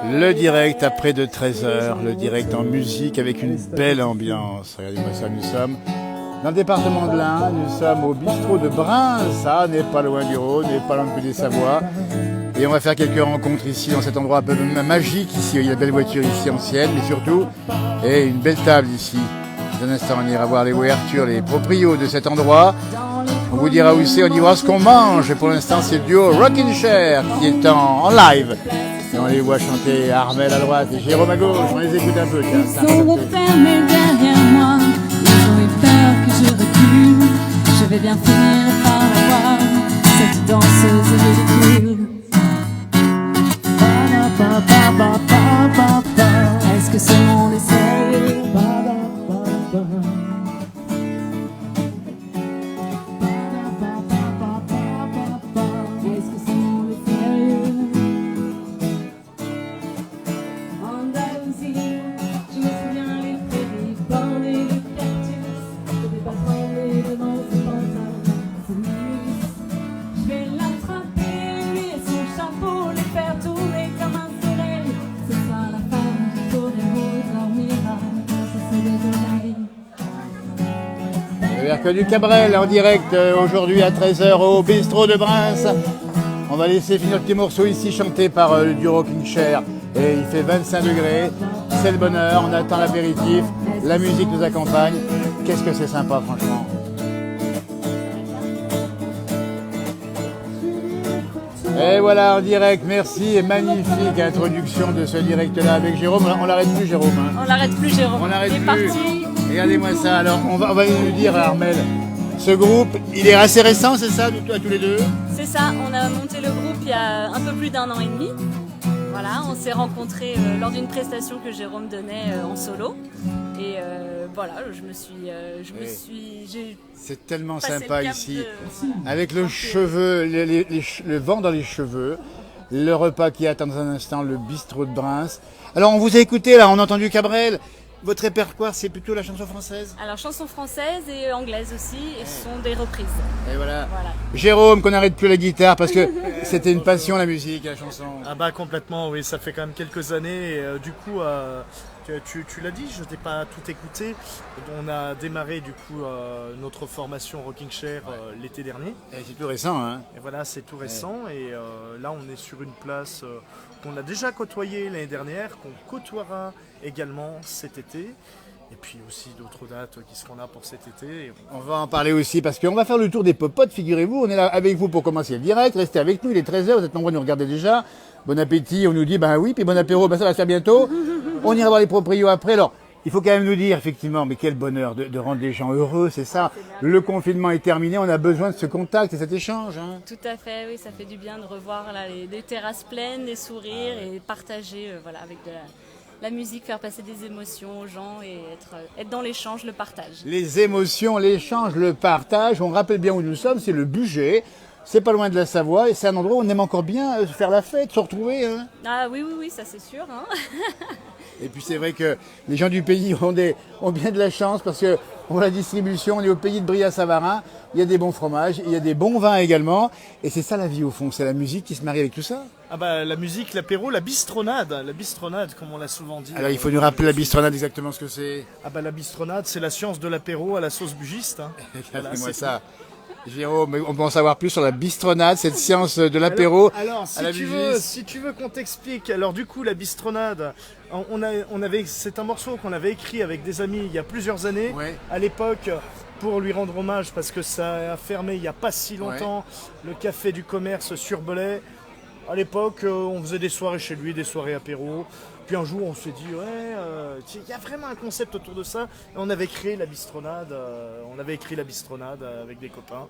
Le direct après de 13h, le direct en musique avec une belle ambiance. Regardez-moi ça, nous sommes dans le département de l'Ain, nous sommes au bistrot de Bruns, ça n'est pas loin du Rhône, n'est pas loin de des Savoie. Et on va faire quelques rencontres ici, dans cet endroit un peu magique ici. Il y a de belles voitures ici anciennes, mais surtout, et une belle table ici. Dans un instant, on ira voir les ouvertures, les proprios de cet endroit. On vous dira où c'est, on y voir ce qu'on mange. Et pour l'instant, c'est le duo Rockin' Chair qui est en live. Et on les voit chanter Armel à droite et Jérôme à gauche. On les écoute un peu. Ils sont refermés derrière moi. Ils ont eu peur que je recule. Je vais bien finir par la voir, cette danseuse ridicule. Est-ce que ce monde est sérieux? Que du Cabrel en direct aujourd'hui à 13h au bistrot de Bruns. On va laisser finir le petit morceau ici chanté par le duo Rockin' Chair. Et il fait 25 degrés, c'est le bonheur, on attend l'apéritif, la musique nous accompagne. Qu'est-ce que c'est sympa franchement. Et voilà en direct, merci et magnifique introduction de ce direct-là avec Jérôme. On l'arrête plus Jérôme. Hein. On l'arrête plus Jérôme. On l'arrête plus. Parti. Regardez-moi ça, alors on va nous dire Armel, ce groupe, il est assez récent, c'est ça, à tous les deux? C'est ça, on a monté le groupe il y a un peu plus d'1 an et demi. Voilà, on s'est rencontrés lors d'une prestation que Jérôme donnait en solo. Et voilà, c'est tellement sympa ici, avec le cheveu, le vent dans les cheveux, le repas qui attend dans un instant, le bistrot de Bruns. Alors on vous a écouté là, on a entendu Cabrel. Votre répertoire, c'est plutôt la chanson française? Alors, chanson française et anglaise aussi, et ce sont des reprises. Et voilà. Jérôme, qu'on n'arrête plus la guitare, parce que c'était une passion, la musique, la chanson. Ah bah complètement, oui, ça fait quand même quelques années, et du coup, tu l'as dit, je n'ai pas tout écouté. On a démarré du coup notre formation Rockin' Chair l'été dernier. Et c'est tout récent, hein? Et voilà, c'est tout récent, et là on est sur une place qu'on a déjà côtoyée l'année dernière, qu'on côtoiera également cet été, et puis aussi d'autres dates qui seront là pour cet été. On va en parler aussi parce qu'on va faire le tour des popotes, figurez-vous. On est là avec vous pour commencer le direct. Restez avec nous, il est 13h, vous êtes nombreux à nous regarder déjà. Bon appétit, on nous dit ben oui, puis bon apéro, ben ça va se faire bientôt. On ira voir les proprios après. Alors, il faut quand même nous dire effectivement, mais quel bonheur de rendre les gens heureux, c'est ça. Le confinement est terminé, on a besoin de ce contact et cet échange. Hein. Tout à fait, oui, ça fait du bien de revoir là, les terrasses pleines, des sourires et partager voilà, avec de la musique, faire passer des émotions aux gens et être dans l'échange, le partage. Les émotions, l'échange, le partage, on rappelle bien où nous sommes, c'est le Bugey. C'est pas loin de la Savoie et c'est un endroit où on aime encore bien faire la fête, se retrouver. Hein. Ah oui, ça c'est sûr. Hein. Et puis c'est vrai que les gens du pays ont bien de la chance parce que pour la distribution, on est au pays de Bria-Savarin, il y a des bons fromages, il y a des bons vins également. Et c'est ça la vie au fond, c'est la musique qui se marie avec tout ça. Ah bah la musique, l'apéro, la bistronade comme on l'a souvent dit. Alors il faut nous rappeler la bistronade exactement ce que c'est. Ah bah la bistronade, c'est la science de l'apéro à la sauce bugiste. Hein. Regardez-moi ça. Jérôme, on peut en savoir plus sur la bistronade, cette science de l'apéro. Alors si tu veux qu'on t'explique, alors du coup la bistronade, c'est un morceau qu'on avait écrit avec des amis il y a plusieurs années, à l'époque, pour lui rendre hommage parce que ça a fermé il n'y a pas si longtemps, le café du commerce sur Belay. À l'époque, on faisait des soirées chez lui, des soirées apéro. Puis un jour, on s'est dit, il y a vraiment un concept autour de ça. Et on avait créé la bistronade. Avec des copains.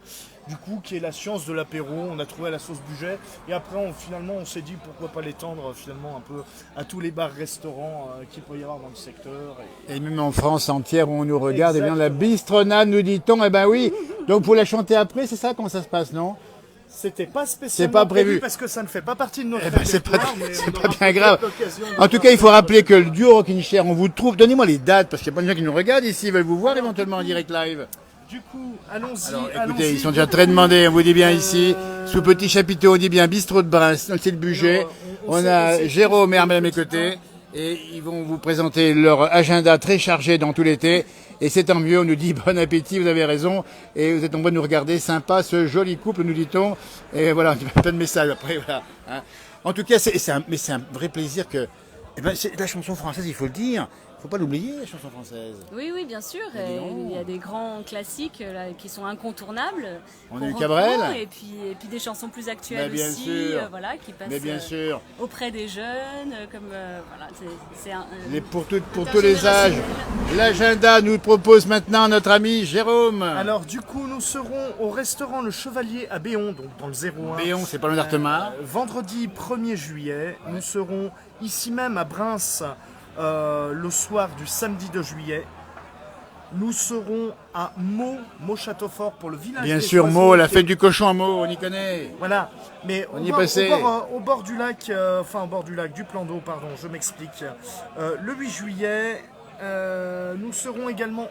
Du coup, qui est la science de l'apéro. On a trouvé la sauce Bugey. Et après, finalement, on s'est dit, pourquoi pas l'étendre finalement un peu à tous les bars-restaurants qu'il peut y avoir dans le secteur. Et même en France entière où on nous regarde, et bien la bistronade, nous dit-on, eh ben oui. Donc vous la chantez après, c'est ça comment ça se passe, non? C'était pas spécialement prévu parce que ça ne fait pas partie de notre c'est pas bien grave. En tout cas, il faut rappeler que le duo Rockin' Chair, on vous trouve. Donnez-moi les dates parce qu'il y a pas de gens qui nous regardent ici, ils veulent vous voir éventuellement en direct live. du coup, allons-y. Alors, écoutez, allons-y. ils sont déjà très demandés, on vous dit bien ici. Sous petit chapiteau, on dit bien bistrot de Brins, c'est le budget. On a Jérôme et Armel à mes côtés. Et ils vont vous présenter leur agenda très chargé dans tout l'été. Et c'est tant mieux, on nous dit bon appétit, vous avez raison. Et vous êtes nombreux de nous regarder, sympa ce joli couple, nous dit-on. Et voilà, plein de messages après, voilà. Hein. En tout cas, c'est un vrai plaisir que... Eh ben, c'est la chanson française, il faut le dire. Faut pas l'oublier, la chanson française. Oui, oui, bien sûr. Il y a des grands classiques là, qui sont incontournables. On qu'on a eu reprend, Cabrel. Et puis des chansons plus actuelles Mais bien aussi, sûr. voilà, qui passent Mais bien sûr. auprès des jeunes. Comme, voilà, Pour tous les âges. L'agenda nous propose maintenant notre ami Jérôme. Alors du coup, nous serons au restaurant Le Chevalier à Béon, donc dans le 01. Béon, c'est pas loin d'Artemar. Vendredi 1er juillet, nous serons ici même à Brins le soir du samedi 2 juillet. Nous serons à Meaux Châteaufort pour le village. Bien des sûr, oiseaux. Meaux, la fête du cochon à Meaux, on y connaît. Voilà, mais On y est passé. au bord du lac, du plan d'eau, pardon, je m'explique. Le 8 juillet, nous serons également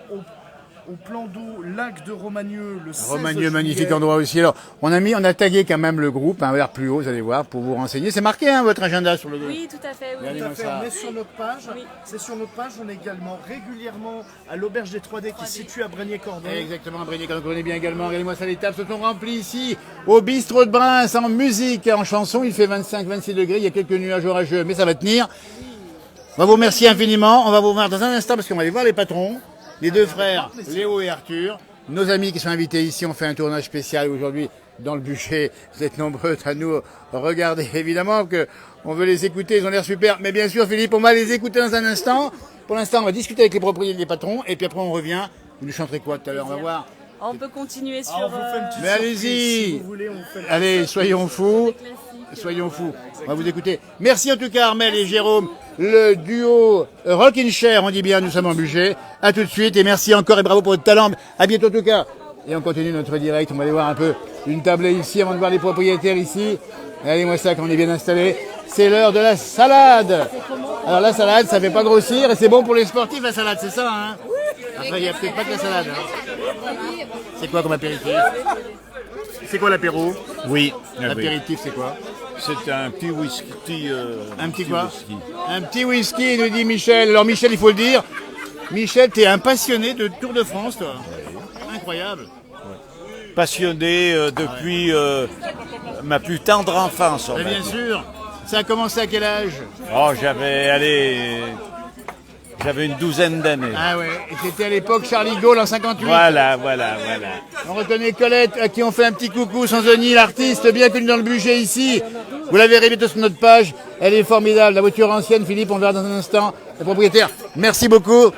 au plan d'eau lac de Romagneux le 16 Romagneux, juillet. magnifique endroit aussi. Alors, on a tagué quand même le groupe, vers plus haut, vous allez voir, pour vous renseigner. C'est marqué, hein, votre agenda sur le groupe. Oui, tout à fait. Oui. Regardez. Tout à fait, ça. on est sur notre page. Oui. C'est sur notre page. On est également régulièrement à l'auberge des 3D qui se situe à Brégnier-Cordon. Exactement, Brégnier, quand on connaît bien également. Regardez-moi ça, les tables se sont remplies ici, au bistrot de Brins, en musique, en chanson. Il fait 25-26 degrés, il y a quelques nuages orageux, mais ça va tenir. On va vous remercier infiniment. On va vous voir dans un instant parce qu'on va aller voir les patrons, les deux frères, Léo et Arthur. Nos amis qui sont invités ici ont fait un tournage spécial aujourd'hui dans le bûcher. Vous êtes nombreux à nous regarder. Évidemment que on veut les écouter, ils ont l'air super. Mais bien sûr, Philippe, on va les écouter dans un instant. Pour l'instant, on va discuter avec les propriétaires, les patrons, et puis après on revient. Vous nous chanterez quoi tout à l'heure? On va voir. On peut continuer sur. On vous fait une petite Mais surprise, allez-y. si vous voulez, on vous fait une Allez, soyons fous. classique. Soyons fous. On va vous écouter. Merci en tout cas Armel et Jérôme, le duo Rockin' Chair, on dit bien, nous sommes en budget. À tout de suite et merci encore et bravo pour votre talent. À bientôt en tout cas. Et on continue notre direct, on va aller voir un peu une tablée ici avant de voir les propriétaires ici. Regardez-moi ça quand on est bien installé. C'est l'heure de la salade. Alors la salade, ça fait pas grossir et c'est bon pour les sportifs la salade, c'est ça hein? Après il n'y a peut-être pas que la salade. Hein. C'est quoi comme apéritif? C'est quoi l'apéro? Oui, L'apéritif c'est quoi? c'est un petit whisky. Un petit quoi? whisky. Un petit whisky, nous dit Michel. Alors Michel, il faut le dire. Michel, t'es un passionné de Tour de France, toi. Incroyable. Passionné depuis ma plus tendre enfance. on Mais va bien dire. sûr. Ça a commencé à quel âge? Oh, j'avais une douzaine d'années. Ah ouais. Et c'était à l'époque Charlie Gaulle en 58. Voilà. On reconnaît Colette, à qui on fait un petit coucou, Sanzoni, l'artiste bien connu dans le budget ici. Vous la verrez bientôt sur notre page. Elle est formidable. La voiture ancienne, Philippe, on verra dans un instant. Le propriétaire, merci beaucoup.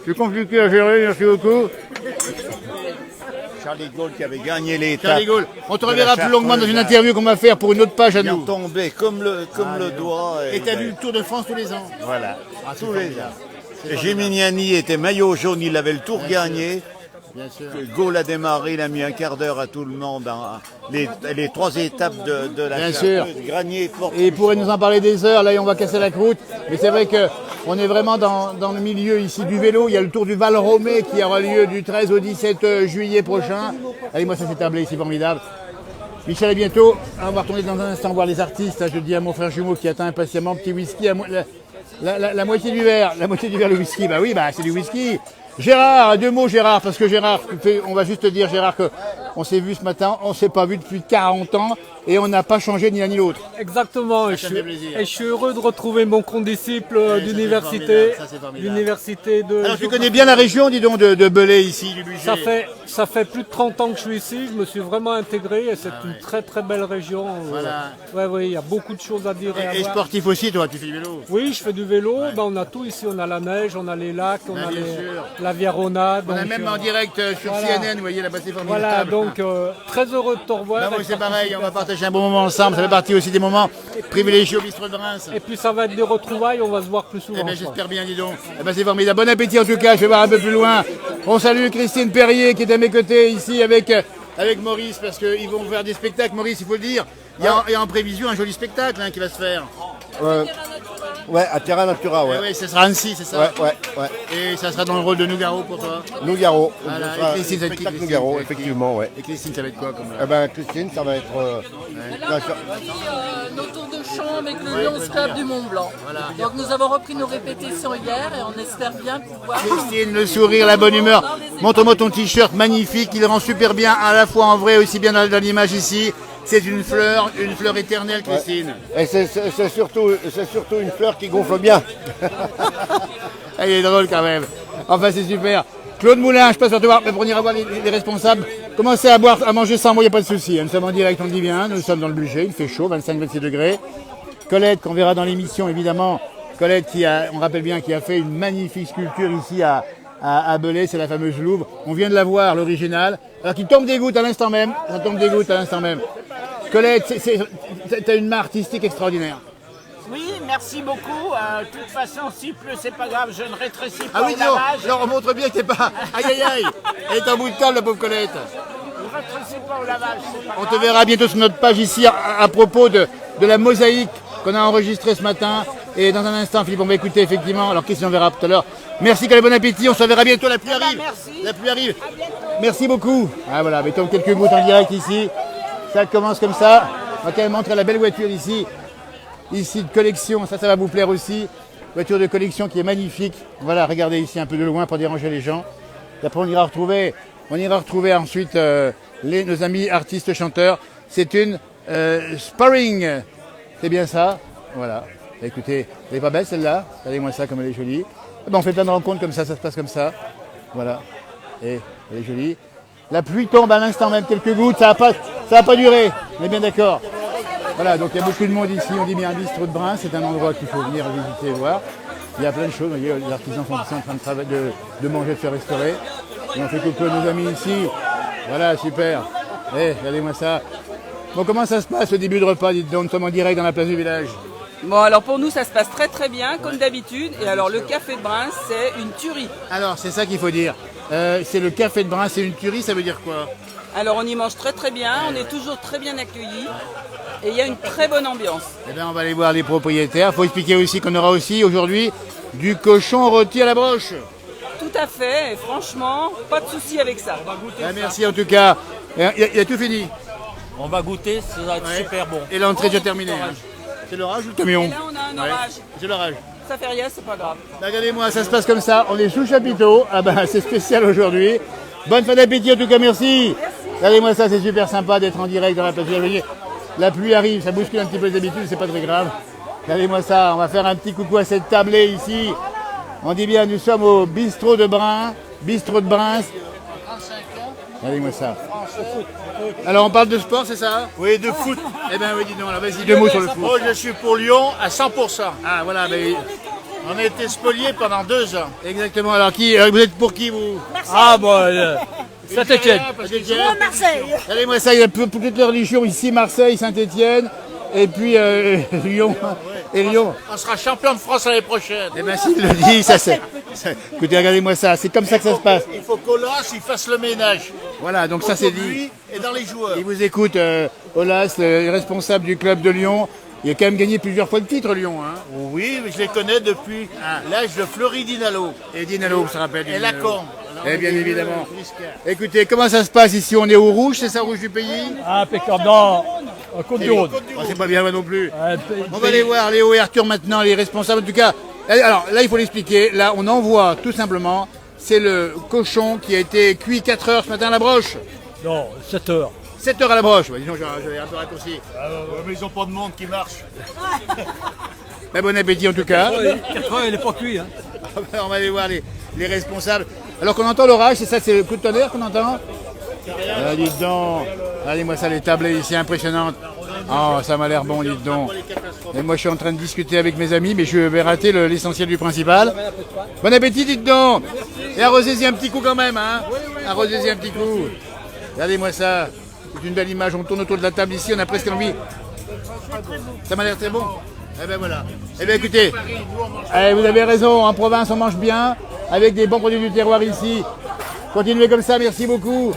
Je suis compliqué à gérer, merci beaucoup. Charlie Gaulle qui avait gagné l'étape. Charlie Gaulle, on te de la reverra plus longuement dans une Chartreuse, interview qu'on va faire pour une autre page à qui en nous. tombait comme le doigt. Et t'as vu le Tour de France tous les ans? Voilà, Ah, c'est tous les formidable. ans. Et Gimignani était maillot jaune, il avait le tour gagné. Bien sûr. Gaulle a démarré, il a mis un quart d'heure à tout le monde. Les 3 étapes de la Bien Chartreuse, Granier, Porte. Et il pourrait nous en parler des heures, là on va casser la croûte. Mais c'est vrai qu'on est vraiment dans le milieu ici du vélo. Il y a le Tour du Val Romé qui aura lieu du 13 au 17 juillet prochain. Allez, moi ça s'est tablé ici, formidable. Michel, à bientôt. On va retourner dans un instant voir les artistes. Je dis à mon frère jumeau qui attend impatiemment, petit whisky, la moitié du verre. La moitié du verre, le whisky. Bah oui, c'est du whisky. Gérard, 2 mots Gérard, parce que Gérard, on va juste te dire Gérard qu'on s'est vu ce matin, on s'est pas vu depuis 40 ans et on n'a pas changé ni l'un ni l'autre. Exactement, et Ça fait plaisir. je suis heureux de retrouver mon condisciple ça, c'est d'université, formidable, ça, c'est formidable. l'université de... Alors tu connais bien la région, dis donc, de Belay ici, du budget. Ça fait plus de 30 ans que je suis ici, je me suis vraiment intégré et c'est une très très belle région. Voilà. Ouais, il y a beaucoup de choses à dire et à Et voir. sportif aussi, toi, tu fais du vélo. Oui, je fais du vélo, on a tout ici, on a la neige, on a les lacs, on a bien sûr. la Viarona. On a donc, même en direct sur voilà. CNN, vous voyez, là-bas c'est formidable. Voilà, donc très heureux de te revoir. Là, moi, et c'est de pareil, on va participer à ça. partager un bon moment ensemble. Ça fait partie aussi des moments privilégiés au bistrot de Reims. Et puis ça va être des retrouvailles, on va se voir plus souvent. Eh ben, je pense. j'espère bien, dis donc. Eh ben, c'est formidable. Bon appétit en tout cas, je vais voir un peu plus loin. On salue Christine Perrier qui est à mes côtés ici avec Maurice parce qu'ils vont faire des spectacles. Maurice, il faut le dire. Il y a en prévision un joli spectacle qui va se faire. Ouais, à Terra Natura, ouais. Oui, ça sera Annecy, c'est ça? Ouais. Et ça sera dans le rôle de Nougaro pour toi? Nougaro. Voilà, Ce sera et Christine, le ça va être qui, spectacle Christine? Nougaro, effectivement, ouais. Et Christine, ça va être quoi comme... Eh ben, Christine, ça va être... Nos tours de chant avec le Lions Club du Mont Blanc. Donc nous avons repris nos répétitions hier et on espère bien pouvoir... Christine, le sourire, la bonne humeur. Montre-moi ton t-shirt magnifique, il rend super bien à la fois en vrai aussi bien dans l'image ici. C'est une fleur éternelle, Christine. Ouais. Et c'est surtout une fleur qui gonfle bien. Elle est drôle quand même. Enfin, c'est super. Claude Moulin, je passe sur te voir, mais pour venir voir les responsables. Commencez à boire, à manger sans moi, il n'y a pas de souci. Nous sommes en direct, on le dit bien. Nous sommes dans le budget, il fait chaud, 25-26 degrés. Colette, qu'on verra dans l'émission, évidemment. Colette, on rappelle bien, qui a fait une magnifique sculpture ici à Belay, c'est la fameuse Louvre. On vient de la voir, l'original. Alors qu'il tombe des gouttes à l'instant même. Ça tombe des gouttes à l'instant même. Colette, tu as une main artistique extraordinaire. Oui, merci beaucoup. De toute façon, s'il pleut, c'est pas grave, je ne rétrécis pas Ah oui, au lavage. alors on montre bien que t'es pas... Aïe, aïe, aïe. Elle est en bout de table, la pauvre Colette. Je ne rétrécis pas au lavage, c'est pas On te grave. verra bientôt sur notre page ici à propos de la mosaïque qu'on a enregistrée ce matin. Et dans un instant, Philippe, on va écouter effectivement. Alors, qu'est-ce qu'on verra tout à l'heure? Merci, Colette, bon appétit. On se verra bientôt. La pluie arrive. Merci. La pluie arrive. Merci beaucoup. Ah voilà, mettons quelques gouttes en direct ici. Ça commence comme ça. On va quand même montrer la belle voiture ici. Ici de collection, ça va vous plaire aussi. Voiture de collection qui est magnifique. Voilà, regardez ici un peu de loin pour déranger les gens. Et après on ira retrouver ensuite nos amis artistes chanteurs. C'est une sparring. C'est bien ça. Voilà. Écoutez, elle est pas belle celle-là. Regardez-moi ça comme elle est jolie. Et ben, on fait plein de rencontres comme ça se passe comme ça. Voilà. Et elle est jolie. La pluie tombe à l'instant même, quelques gouttes, ça va pas durer. On est bien d'accord. Voilà, donc il y a beaucoup de monde ici, on dit bien un bistrot de Brin, c'est un endroit qu'il faut venir visiter et voir. Il y a plein de choses, vous voyez, les artisans sont ici en train de travailler, de manger, de se restaurer. Et on fait coucou à nos amis ici. Voilà, super. Regardez-moi ça. Bon, comment ça se passe au début de repas, dites donc, nous sommes en direct dans la place du village. Bon, alors pour nous, ça se passe très très bien, comme d'habitude. Et alors, le café de Brin, c'est une tuerie. Alors, c'est ça qu'il faut dire. C'est le café de Brin, c'est une tuerie, ça veut dire quoi? Alors, on y mange très très bien, on est toujours très bien accueillis. Et il y a une très bonne ambiance. Eh bien, on va aller voir les propriétaires. Il faut expliquer aussi qu'on aura aussi aujourd'hui du cochon rôti à la broche. Tout à fait, et franchement, pas de souci avec ça. Merci en tout cas. Il a tout fini. On va goûter, ça va être super bon. Et l'entrée est déjà terminée. C'est l'orage ou le camion? Et là, on a un orage. C'est l'orage. Ça fait rien, c'est pas grave. Regardez-moi, ça se passe comme ça. On est sous chapiteau. Ah ben, c'est spécial aujourd'hui. Bonne fin d'appétit en tout cas, merci. Regardez-moi ça, c'est super sympa d'être en direct dans la place. La pluie arrive, ça bouscule un petit peu les habitudes, c'est pas très grave. Regardez-moi ça, on va faire un petit coucou à cette tablée ici. On dit bien, nous sommes au bistrot de Brin, bistrot de Brin. Regardez-moi ça. Alors on parle de sport, c'est ça? Oui, de foot. Eh ben oui, dis donc, alors vas-y, deux mots sur le foot. Moi, je suis pour Lyon à 100%. Ah voilà, mais... On a été spoliés pendant 2 ans. Exactement, alors vous êtes pour qui vous? Marseille. Ah bon, Saint-Étienne. Marseille. Regardez-moi ça, il y a toutes les religions ici, Marseille, Saint-Étienne, et puis Lyon. Et Lyon. On sera champion de France l'année prochaine. Eh bien s'il le dit, ça c'est... Écoutez, regardez-moi ça, c'est comme ça que ça se passe. Il faut qu'Olas il fasse le ménage. Voilà, donc ça c'est dit. Lui et dans les joueurs. Il vous écoute, Olas, le responsable du club de Lyon. Il a quand même gagné plusieurs fois le titre, Lyon. Hein. Oui, mais je les connais depuis l'âge de Fleury Dinalo. Et Dinalo, vous se rappelle. Et Lacan. Eh bien évidemment. Écoutez, comment ça se passe ici? On est au rouge, c'est ça, rouge du pays? Ah, impeccable. Non, Côte-du-Rhône. Oh, c'est pas bien moi non plus. On va aller voir Léo et Arthur maintenant, les responsables. En tout cas, alors là, il faut l'expliquer. Là, on envoie tout simplement. C'est le cochon qui a été cuit 4 heures ce matin à la broche. Non, 7 heures. 7 heures à la broche. Ouais, disons, j'avais un peu raccourci. Mais ils n'ont pas de monde qui marche. Mais bon appétit en tout cas. 4 heures, il n'est pas cuit. Hein. On va aller voir les responsables. Alors qu'on entend l'orage, c'est ça, c'est le coup de tonnerre qu'on entend? Ah, dites donc. Regardez-moi ça, les tablées ici impressionnantes. Oh, ça m'a l'air bon, dites donc. Et moi, je suis en train de discuter avec mes amis, mais je vais rater l'essentiel du principal. Bon appétit, dites donc. Et arrosez-y un petit coup quand même, hein. Arrosez-y un petit coup. Regardez-moi ça. C'est une belle image. On tourne autour de la table ici, on a presque envie. Ça m'a l'air très bon. Eh ben voilà. Eh bien écoutez, vous avez raison, en province on mange bien, avec des bons produits du terroir ici. Continuez comme ça, merci beaucoup.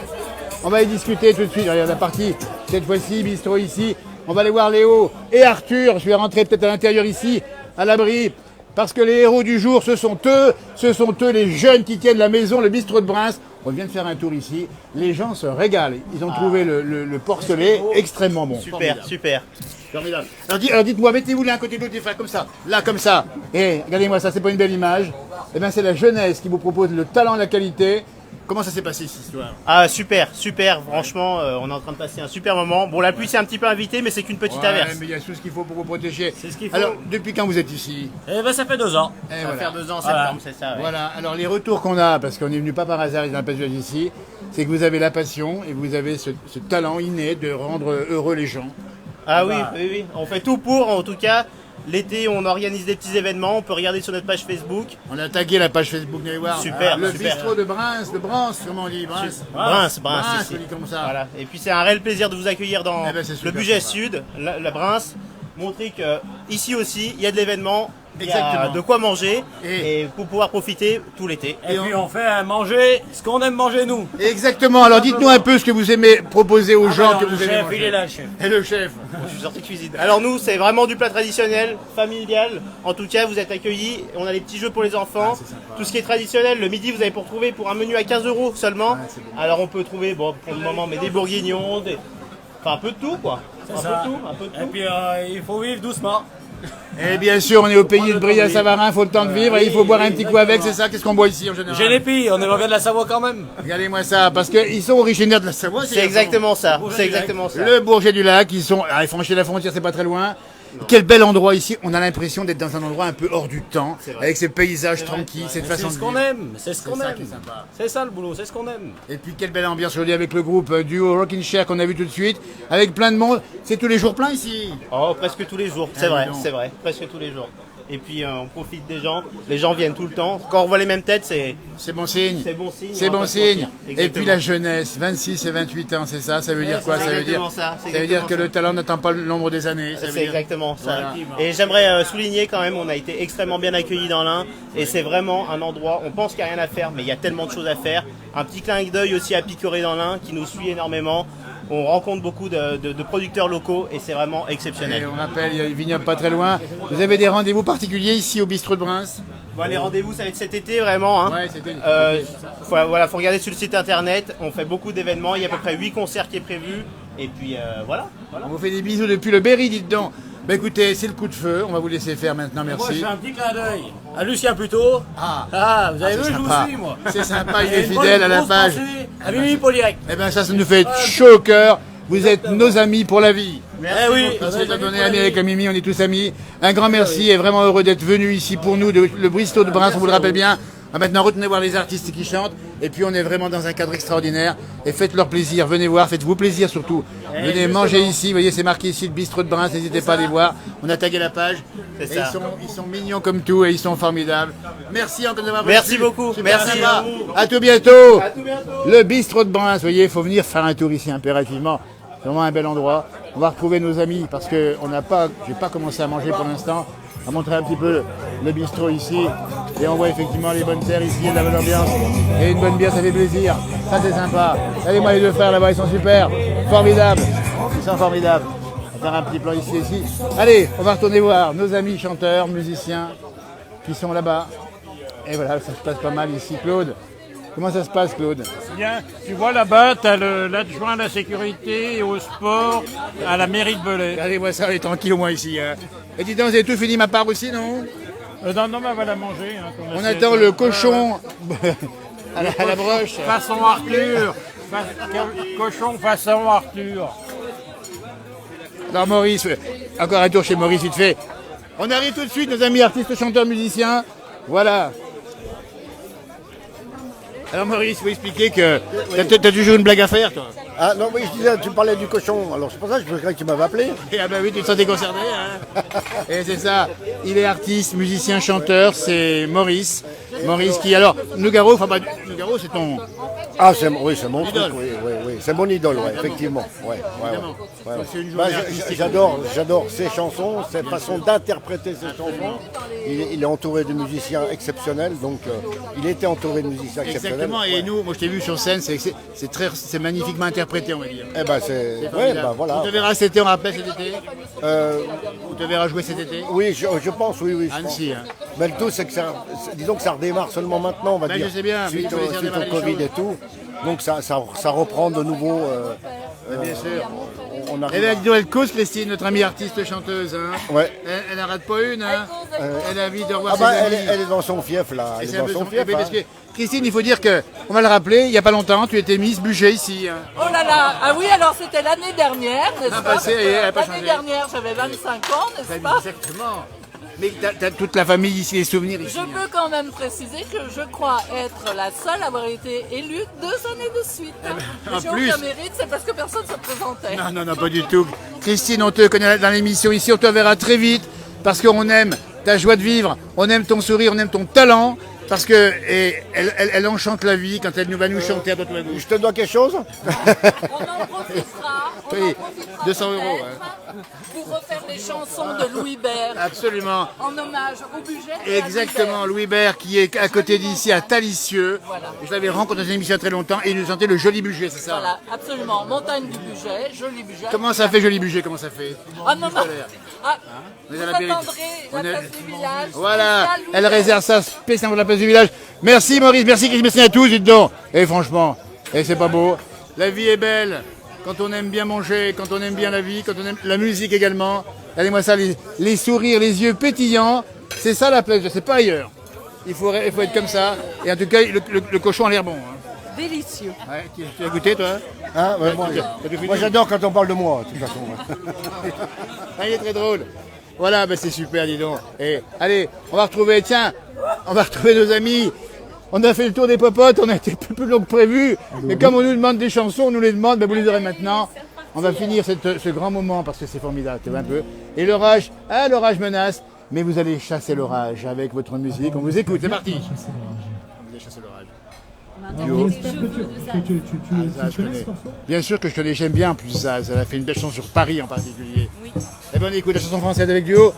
On va y discuter tout de suite. Regarde la partie, cette fois-ci, bistrot ici. On va aller voir Léo et Arthur. Je vais rentrer peut-être à l'intérieur ici. à l'abri. Parce que les héros du jour, ce sont eux les jeunes qui tiennent la maison, le bistrot de Bryns. On vient de faire un tour ici. Les gens se régalent. Ils ont trouvé le porcelet extrêmement bon. Super, Formidable. super. Formidable. Alors dites-moi, mettez-vous l'un à côté de l'autre, comme ça. Là, comme ça. Et regardez-moi ça, c'est pas une belle image. Eh bien, c'est la jeunesse qui vous propose le talent, la qualité. Comment ça s'est passé cette histoire? Ah super, super, franchement, on est en train de passer un super moment. Bon, la pluie c'est un petit peu invité, mais c'est qu'une petite averse. Mais il y a tout ce qu'il faut pour vous protéger. C'est ce qu'il faut. Alors, depuis quand vous êtes ici? Eh ben ça fait 2 ans. Ça va faire 2 ans en septembre, c'est ça. Ouais. Voilà, alors les retours qu'on a, parce qu'on est venu pas par hasard dans un passage ici, c'est que vous avez la passion et vous avez ce talent inné de rendre heureux les gens. Ah oui, oui, oui, on fait tout pour, en tout cas. L'été, on organise des petits événements, on peut regarder sur notre page Facebook. On a tagué la page Facebook, vous allez voir. Super, le super. bistrot de Bryns, comment on dit Bryns, ici. On dit comme ça. Voilà. Et puis c'est un réel plaisir de vous accueillir dans le budget sud, la Bryns. Montrer que ici aussi, il y a de l'événement, il y a de quoi manger et pour pouvoir profiter tout l'été. Et puis on fait manger ce qu'on aime manger nous. Exactement, alors dites-nous un peu ce que vous aimez proposer aux gens que vous aimez manger. Il est là, le chef. Et le chef. Je suis sorti de cuisine. Alors nous, c'est vraiment du plat traditionnel, familial. En tout cas, vous êtes accueillis. On a des petits jeux pour les enfants. Tout ce qui est traditionnel, le midi, vous allez pour trouver pour un menu à 15 € seulement. Alors on peut trouver, bon, pour le moment, mais des bourguignons, enfin un peu de tout quoi. Un peu de tout. Et puis il faut vivre doucement. Et bien sûr, on est au pays de Bria-Savarin, il faut le temps de vivre et il faut boire un petit coup avec, c'est ça? Qu'est-ce qu'on boit ici en général? Génépi, on aimerait bien de la Savoie quand même. Regardez-moi ça, parce qu'ils sont originaires de la Savoie. C'est exactement ça. C'est exactement ça. Le Bourget du Lac, ils franchissent la frontière, c'est pas très loin. Quel bel endroit ici, on a l'impression d'être dans un endroit un peu hors du temps, avec ces paysages tranquilles, cette façon de vivre. C'est ce qu'on aime, c'est ce qu'on aime. Sympa. C'est ça le boulot, c'est ce qu'on aime. Et puis quelle belle ambiance aujourd'hui avec le groupe duo Rockin' Chair qu'on a vu tout de suite, avec plein de monde. C'est tous les jours plein ici? Oh, presque tous les jours, c'est vrai, presque tous les jours. Et puis on profite des gens, les gens viennent tout le temps. Quand on voit les mêmes têtes, c'est bon signe. C'est bon signe. C'est bon signe. Et puis la jeunesse, 26 et 28 ans, c'est ça? Ça veut dire quoi? Ça veut dire que le talent n'attend pas le nombre des années. C'est exactement ça. Et j'aimerais souligner quand même, on a été extrêmement bien accueillis dans l'Ain. Et c'est vraiment un endroit, on pense qu'il n'y a rien à faire, mais il y a tellement de choses à faire. Un petit clin d'œil aussi à Picoré dans l'Ain, qui nous suit énormément. On rencontre beaucoup de producteurs locaux et c'est vraiment exceptionnel. Et on rappelle, il y a une vignoble pas très loin. Vous avez des rendez-vous particuliers ici au bistrot de Bryns? Bon, les rendez-vous, ça va être cet été vraiment. Hein. Ouais, c'était. Voilà, faut regarder sur le site internet. On fait beaucoup d'événements. Il y a à peu près 8 concerts qui est prévu. Et puis voilà. On vous fait des bisous depuis le Berry, dites donc. Bah écoutez, c'est le coup de feu. On va vous laisser faire maintenant. Merci. Moi, je fais un petit clin d'œil à Lucien plutôt. Vous avez vu, je vous suis moi. C'est sympa, il est fidèle à la page. À Mimi Poliac. Eh bien ça nous fait chaud au cœur. Vous êtes nos amis pour la vie. Eh oui. Parce qu'on est amis avec la Mimi, on est tous amis. Un grand merci et vraiment heureux d'être venu ici pour nous, le bistrot de Bryns, on vous le rappelle bien. Maintenant, retenez voir les artistes qui chantent. Et puis, on est vraiment dans un cadre extraordinaire. Et faites leur plaisir. Venez voir, faites-vous plaisir surtout. Venez manger ici. Vous voyez, c'est marqué ici le bistrot de Bryns. N'hésitez pas à les voir. On a tagué la page. Et ils sont mignons comme tout et ils sont formidables. Merci encore d'avoir venu. Merci beaucoup. Merci. À tout bientôt. Le bistrot de Bryns. Vous voyez, il faut venir faire un tour ici impérativement. C'est vraiment un bel endroit. On va retrouver nos amis parce que j'ai pas commencé à manger pour l'instant. On va montrer un petit peu le bistrot ici. Et on voit effectivement les bonnes terres ici, la bonne ambiance. Et une bonne bière, ça fait plaisir. Ça, c'est sympa. Regardez-moi les deux frères là-bas, ils sont super. Formidables. Ils sont formidables. On va faire un petit plan ici. Allez, on va retourner voir nos amis chanteurs, musiciens qui sont là-bas. Et voilà, ça se passe pas mal ici. Claude, comment ça se passe, Claude? Bien, tu vois là-bas, tu as l'adjoint à la sécurité et au sport à la mairie de Belay. Regardez-moi ça, on est tranquille au moins ici. Hein. Et dis donc, vous avez tout fini ma part aussi, non? Non, on va la manger. Hein, on attend le cochon à la broche. Façon Arthur. Cochon façon Arthur. Alors Maurice, encore un tour chez Maurice vite fait. On arrive tout de suite, nos amis artistes, chanteurs, musiciens. Voilà. Alors Maurice, il faut expliquer que t'as toujours une blague à faire, toi. Ah non, oui, je disais, tu parlais du cochon, alors c'est pour ça que je croyais que tu m'avais appelé. Et ah bah oui, tu te sentais concerné, hein. Et c'est ça, il est artiste, musicien, chanteur, c'est Maurice. Maurice qui, alors, Nougaro, enfin bah, Nougaro c'est ton... Ah, oui, c'est mon truc, idole. oui. c'est mon idole, ouais, effectivement. Ouais, ouais. C'est une Bah, journée artistique. j'adore ses chansons, sa façon d'interpréter ses chansons. Il est entouré de musiciens exceptionnels, donc il était entouré de musiciens exceptionnels. Exactement, et nous, moi je t'ai vu sur scène, c'est magnifiquement interprété, on va dire. Eh ben c'est. Ouais, formidable. bah voilà. On te verra cet été, on rappelle cet été On te verra jouer cet été Oui, je pense, oui. je Annecy, pense. hein. Mais le tout, c'est que disons que ça redémarre seulement maintenant, on va Ben, dire. je sais bien, mais il suite faut laisser suite redémarrer au les Covid choses. et tout. Donc ça reprend de nouveau. Bien sûr. On Eh arrive bien, à- dis donc, elle cause, Christine, notre amie artiste chanteuse. Hein. Ouais. Elle n'en rate pas une. Hein. Elle a envie de revoir Ah bah, ses amis. elle est dans son fief là. Et Elle est c'est un dans peu son son- fief. eh bien, parce hein. que, Christine, il faut dire que, on va le rappeler, il n'y a pas longtemps, tu étais Miss Bugey ici. Hein. Oh là là, ah oui, alors c'était l'année dernière, n'est-ce Ah, pas passé, elle a pas L'année changé. dernière, j'avais 25 ans, n'est-ce pas Exactement. Mais t'as toute la famille ici, les souvenirs ici. Je peux quand même préciser que je crois être la seule à avoir été élue 2 années de suite. en J'ai plus. aucun mérite, c'est parce que personne ne se présentait. Non, pas du tout. Christine, on te connaît dans l'émission ici, on te verra très vite parce qu'on aime ta joie de vivre, on aime ton sourire, on aime ton talent parce que elle enchante la vie quand elle va nous chanter à droite ou à gauche. Je te dois quelque chose On en profitera, Oui, 200 euros. pour refaire les chansons de Louis Bert Absolument. en hommage au budget. et à Exactement, Louis Bert qui est à côté d'ici à Talicieux. Je l'avais rencontré dans une émission il y a très longtemps et il nous chantait le joli budget, c'est ça? Voilà, absolument. Montagne du budget, joli budget. Comment ça fait joli budget? Comment ça fait? Ah non, non. Ah, On est vous à la Périte. attendrez la On est- place du village. Voilà, spécial Louis elle Bert. réserve ça spécialement pour la place du village. Merci Maurice, merci Christine, merci à tous, dites donc. Et franchement, c'est pas beau. La vie est belle quand on aime bien manger, quand on aime bien la vie, quand on aime la musique également. Regardez-moi ça, les sourires, les yeux pétillants. C'est ça la plage, c'est pas ailleurs. Il faut être comme ça. Et en tout cas, le cochon a l'air bon. Hein. Délicieux. Ouais, tu as goûté toi? Hein, ouais, moi j'adore quand on parle de moi, de toute façon. Ah, il est très drôle. Voilà, ben c'est super, dis donc. Et allez, on va retrouver nos amis. On a fait le tour des popotes, on a été plus long que prévu. Mais comme on nous demande des chansons, on nous les demande, ben vous les aurez maintenant. On va finir ce grand moment parce que c'est formidable, tu vois un peu. Et l'orage menace, mais vous allez chasser l'orage avec votre musique. On vous écoute, c'est parti. Vous allez chasser l'orage. Zaz, je connais. Bien sûr que je connais, j'aime bien en plus Zaz. Elle a fait une belle chanson sur Paris en particulier. Oui. Eh bien on écoute la chanson française avec duo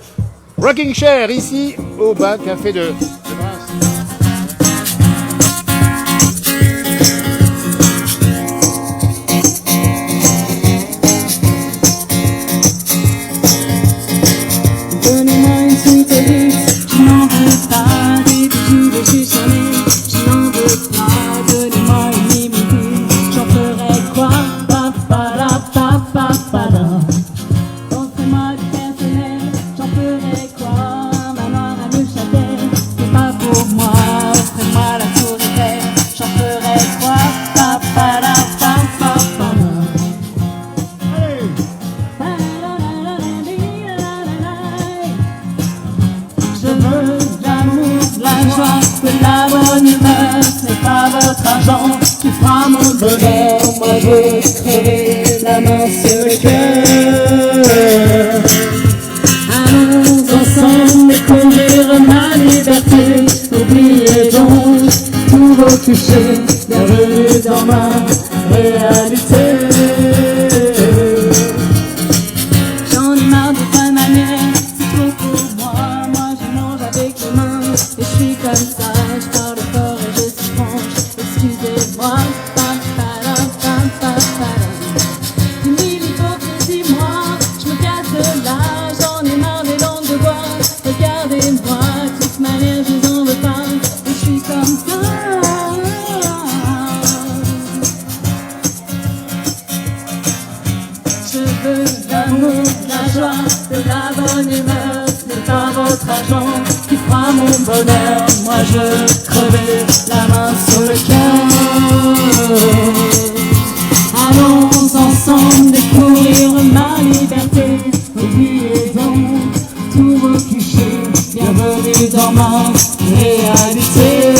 Rocking Chair ici au bas café de Reims. Donnez-moi une suite et vite, je n'en veux pas des bijoux, des chuchonnés, je n'en veux pas. Donnez-moi une limousine, j'en ferai quoi? Pa pa la pa pa pa la. Offrez-moi du personnel, j'en ferai quoi? Ma noire à me châtel, c'est pas pour moi. Offrez-moi la tour Eiffel, j'en ferai quoi? Pa pa la pa pa pa la. Je veux de l'amour, de la joie, de la bonne humeur. C'est pas votre argent qui fera mon bonheur. Moi je veux crever la main sur le cœur. Allons ensemble découvrir ma liberté. Oubliez donc tous vos clichés. Bienvenue dans ma réalité. J'en ai marre de bonnes manières, c'est trop pour moi. Moi je mange avec les mains et je suis comme ça. Je parle fort et je suis franche, excusez-moi. Pa, pa, la, pa, pa, pa, la. Une mille hypocrisie, moi, je me casse de là. J'en ai marre des langues de bois. Regardez-moi, de toute manière je vous en veux pas. Et je suis comme ça. Je veux de l'amour, de la joie, de la bonne humeur. C'est pas votre argent qui fera mon bonheur. Moi je veux crever la main sur le cœur. Allons ensemble découvrir ma liberté. Oubliez donc tous vos clichés. Bienvenue dans ma réalité.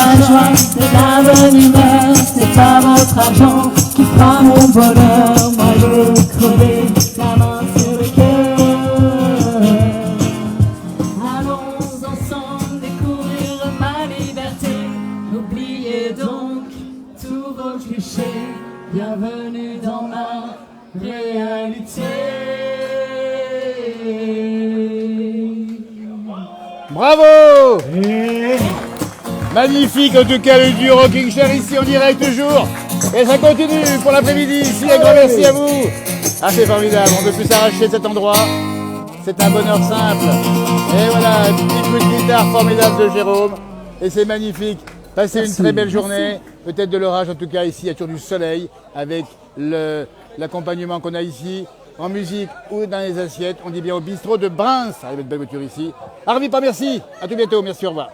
la joie, de la bonne humeur, c'est pas votre argent qui fera mon bonheur. Moi je vais crever la main sur le cœur. Allons ensemble découvrir ma liberté. N'oubliez donc tous vos clichés. Bienvenue dans ma réalité. Bravo! Magnifique en tout cas le duo Rocking Chair ici en direct toujours. Et ça continue pour l'après-midi ici. Un grand merci à vous. Ah c'est formidable, on ne peut plus s'arracher de cet endroit. C'est un bonheur simple. Et voilà, un petit coup de guitare formidable de Jérôme. Et c'est magnifique. Passez une très belle journée. Peut-être de l'orage en tout cas ici. Il y a toujours du soleil avec l'accompagnement qu'on a ici. En musique ou dans les assiettes. On dit bien au bistrot de Bruns. Avec une belle voiture ici. Arvipa, merci. À tout bientôt. Merci, au revoir.